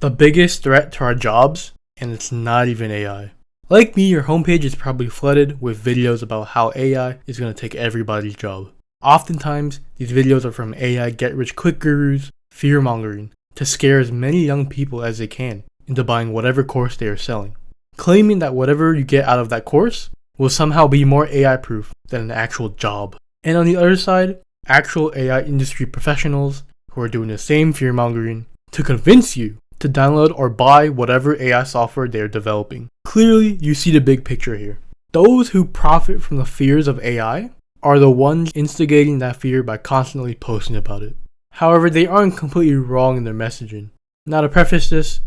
The biggest threat to our jobs, and it's not even AI. Like me, your homepage is probably flooded with videos about how AI is going to take everybody's job. Oftentimes, these videos are from AI get-rich-quick gurus, fear-mongering, to scare as many young people as they can into buying whatever course they are selling, claiming that whatever you get out of that course will somehow be more AI-proof than an actual job. And on the other side, actual AI industry professionals who are doing the same fear-mongering to convince you to download or buy whatever AI software they are developing. Clearly, you see the big picture here. Those who profit from the fears of AI are the ones instigating that fear by constantly posting about it. However, they aren't completely wrong in their messaging. Now to preface this,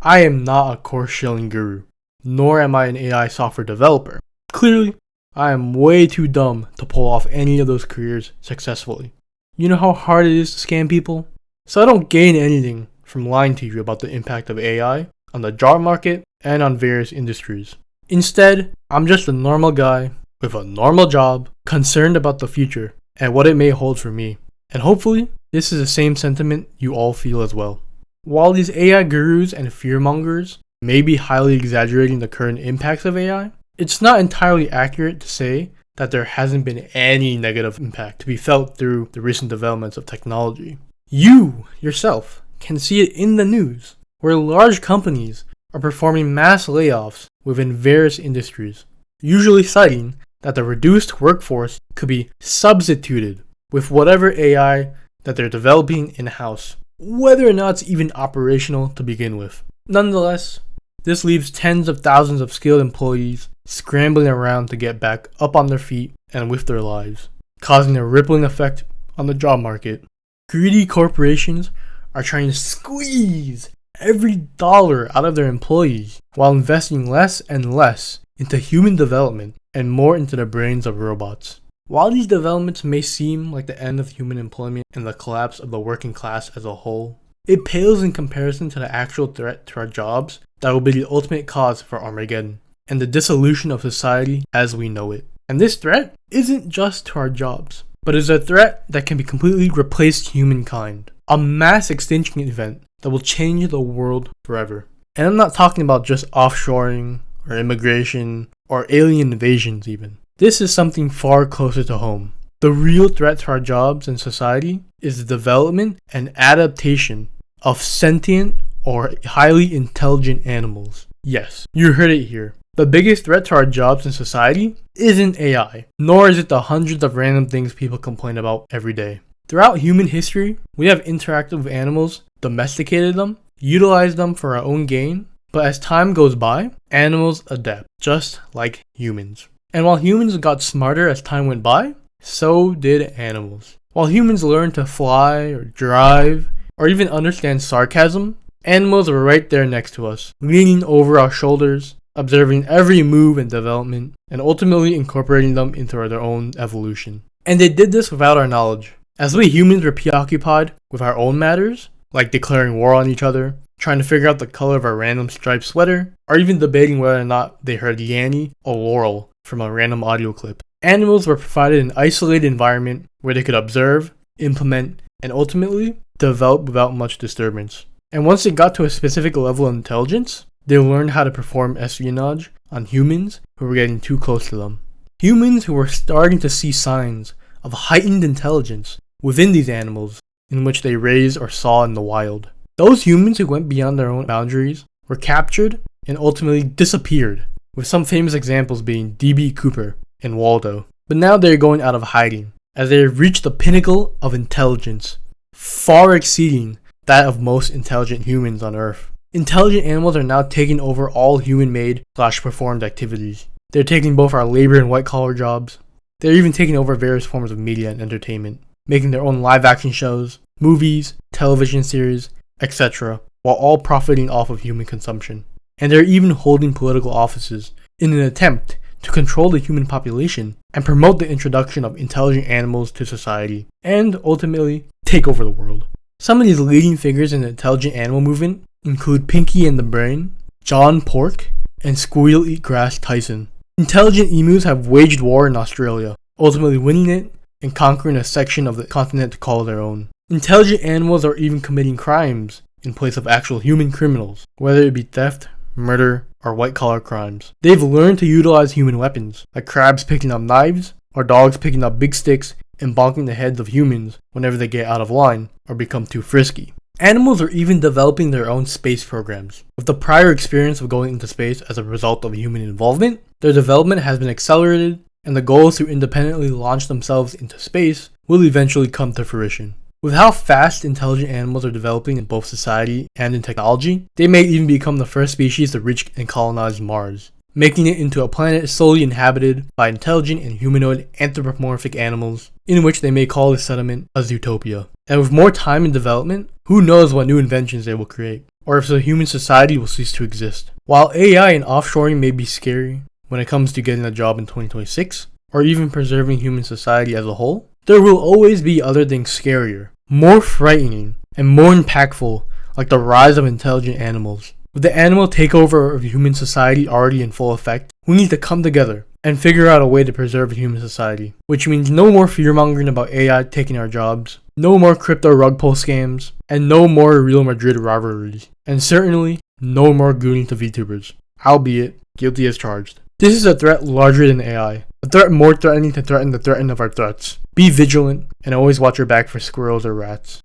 I am not a course shilling guru, nor am I an AI software developer. Clearly, I am way too dumb to pull off any of those careers successfully. You know how hard it is to scam people? So I don't gain anything from lying to you about the impact of AI on the job market and on various industries. Instead, I'm just a normal guy with a normal job, concerned about the future and what it may hold for me. And hopefully, this is the same sentiment you all feel as well. While these AI gurus and fearmongers may be highly exaggerating the current impacts of AI, it's not entirely accurate to say that there hasn't been any negative impact to be felt through the recent developments of technology. You, yourself, can see it in the news, where large companies are performing mass layoffs within various industries, usually citing that the reduced workforce could be substituted with whatever AI that they're developing in-house, whether or not it's even operational to begin with. Nonetheless, this leaves tens of thousands of skilled employees scrambling around to get back up on their feet and with their lives, causing a rippling effect on the job market. Greedy corporations are trying to squeeze every dollar out of their employees while investing less and less into human development and more into the brains of robots. While these developments may seem like the end of human employment and the collapse of the working class as a whole, it pales in comparison to the actual threat to our jobs that will be the ultimate cause for Armageddon and the dissolution of society as we know it. And this threat isn't just to our jobs, but is a threat that can be completely replace humankind. A mass extinction event that will change the world forever. And I'm not talking about just offshoring or immigration or alien invasions even. This is something far closer to home. The real threat to our jobs and society is the development and adaptation of sentient or highly intelligent animals. Yes, you heard it here. The biggest threat to our jobs and society isn't AI, nor is it the hundreds of random things people complain about every day. Throughout human history, we have interacted with animals, domesticated them, utilized them for our own gain, but as time goes by, animals adapt, just like humans. And while humans got smarter as time went by, so did animals. While humans learned to fly or drive or even understand sarcasm, animals were right there next to us, leaning over our shoulders, observing every move and development, and ultimately incorporating them into their own evolution. And they did this without our knowledge. As we humans were preoccupied with our own matters, like declaring war on each other, trying to figure out the color of our random striped sweater, or even debating whether or not they heard Yanny or Laurel from a random audio clip. Animals were provided an isolated environment where they could observe, implement, and ultimately develop without much disturbance. And once they got to a specific level of intelligence, they learned how to perform espionage on humans who were getting too close to them. Humans who were starting to see signs of heightened intelligence within these animals in which they raised or saw in the wild. Those humans who went beyond their own boundaries were captured and ultimately disappeared, with some famous examples being D.B. Cooper and Waldo. But now they're going out of hiding, as they have reached the pinnacle of intelligence, far exceeding that of most intelligent humans on Earth. Intelligent animals are now taking over all human-made/performed activities. They're taking both our labor and white-collar jobs. They're even taking over various forms of media and entertainment, making their own live-action shows, movies, television series, etc., while all profiting off of human consumption. And they're even holding political offices in an attempt to control the human population and promote the introduction of intelligent animals to society, and ultimately take over the world. Some of these leading figures in the intelligent animal movement include Pinky and the Brain, John Pork, and Squeal Eat Grass Tyson. Intelligent emus have waged war in Australia, ultimately winning it and conquering a section of the continent to call their own. Intelligent animals are even committing crimes in place of actual human criminals, whether it be theft, murder, or white-collar crimes. They've learned to utilize human weapons, like crabs picking up knives, or dogs picking up big sticks and bonking the heads of humans whenever they get out of line or become too frisky. Animals are even developing their own space programs. With the prior experience of going into space as a result of human involvement, their development has been accelerated, and the goals to independently launch themselves into space will eventually come to fruition. With how fast intelligent animals are developing in both society and in technology, they may even become the first species to reach and colonize Mars, making it into a planet solely inhabited by intelligent and humanoid anthropomorphic animals, in which they may call the settlement a Zootopia. And with more time and development, who knows what new inventions they will create, or if the human society will cease to exist. While AI and offshoring may be scary when it comes to getting a job in 2026, or even preserving human society as a whole, there will always be other things scarier, more frightening, and more impactful, like the rise of intelligent animals. With the animal takeover of human society already in full effect, we need to come together and figure out a way to preserve human society. Which means no more fear-mongering about AI taking our jobs, no more crypto rug pull scams, and no more Real Madrid rivalries. And certainly, no more gooning to VTubers, albeit guilty as charged. This is a threat larger than AI, a threat more threatening to threaten the threat of our threats. Be vigilant, and always watch your back for squirrels or rats.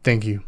Thank you.